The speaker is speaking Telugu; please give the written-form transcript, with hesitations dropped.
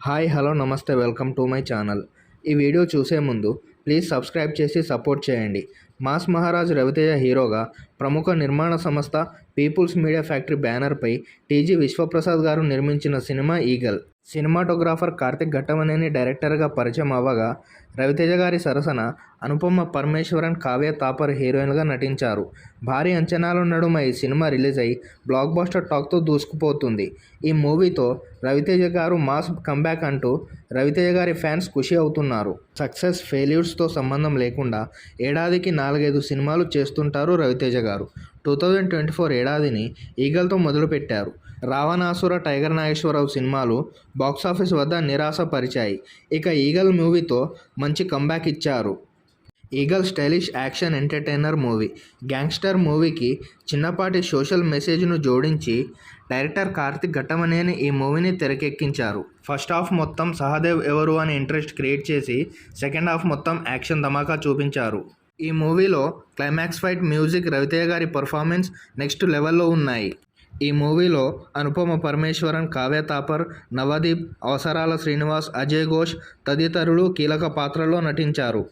Hi hello namaste welcome to my channel. ఈ వీడియో చూసే ముందు ప్లీజ్ సబ్స్క్రైబ్ చేసి సపోర్ట్ చేయండి. మాస్ మహారాజ్ రవితేజ హీరోగా ప్రముఖ నిర్మాణ సంస్థ పీపుల్స్ మీడియా ఫ్యాక్టరీ బ్యానర్పై టీజీ విశ్వప్రసాద్ గారు నిర్మించిన cinema Eagle. Cinematographer Karthik Ghattamaneni డైరెక్టర్గా పరిచయం అవ్వగా రవితేజ గారి సరసన అనుపమ పరమేశ్వరన్, కావ్య తాపర్ హీరోయిన్గా నటించారు. భారీ అంచనాల నడుమ ఈ సినిమా రిలీజ్ అయి బ్లాక్ బస్టర్ టాక్తో దూసుకుపోతుంది. ఈ మూవీతో రవితేజ గారు మాస్ కంబ్యాక్ అంటూ రవితేజ గారి ఫ్యాన్స్ ఖుషి అవుతున్నారు. సక్సెస్ ఫెయిల్యూర్స్తో సంబంధం లేకుండా ఏడాదికి 4-5 సినిమాలు చేస్తుంటారు రవితేజ గారు. 2024 ఏడాదిని ఈగల్తో మొదలుపెట్టారు. రావణాసుర, టైగర్ నాగేశ్వరరావు సినిమాలు బాక్సాఫీస్ వద్ద నిరాశపరిచాయి. ఇక ఈగల్ మూవీతో మంచి కంబ్యాక్ ఇచ్చారు. Eagle stylish action entertainer movie. Gangster మూవీకి చిన్నపాటి సోషల్ మెసేజ్ను జోడించి డైరెక్టర్ కార్తిక్ ఘట్టమనేని ఈ మూవీని తెరకెక్కించారు. ఫస్ట్ హాఫ్ మొత్తం సహదేవ్ ఎవరు అని ఇంట్రెస్ట్ క్రియేట్ చేసి సెకండ్ హాఫ్ మొత్తం యాక్షన్ ధమాకా చూపించారు. ఈ మూవీలో క్లైమాక్స్ ఫైట్, మ్యూజిక్, రవితేజ గారి పర్ఫార్మెన్స్ నెక్స్ట్ లెవెల్లో ఉన్నాయి. ఈ మూవీలో అనుపమ పరమేశ్వరన్, కావ్య తాపర్, నవదీప్, అవసరాల శ్రీనివాస్, అజయ్ ఘోష్ తదితరులు కీలక పాత్రల్లో నటించారు.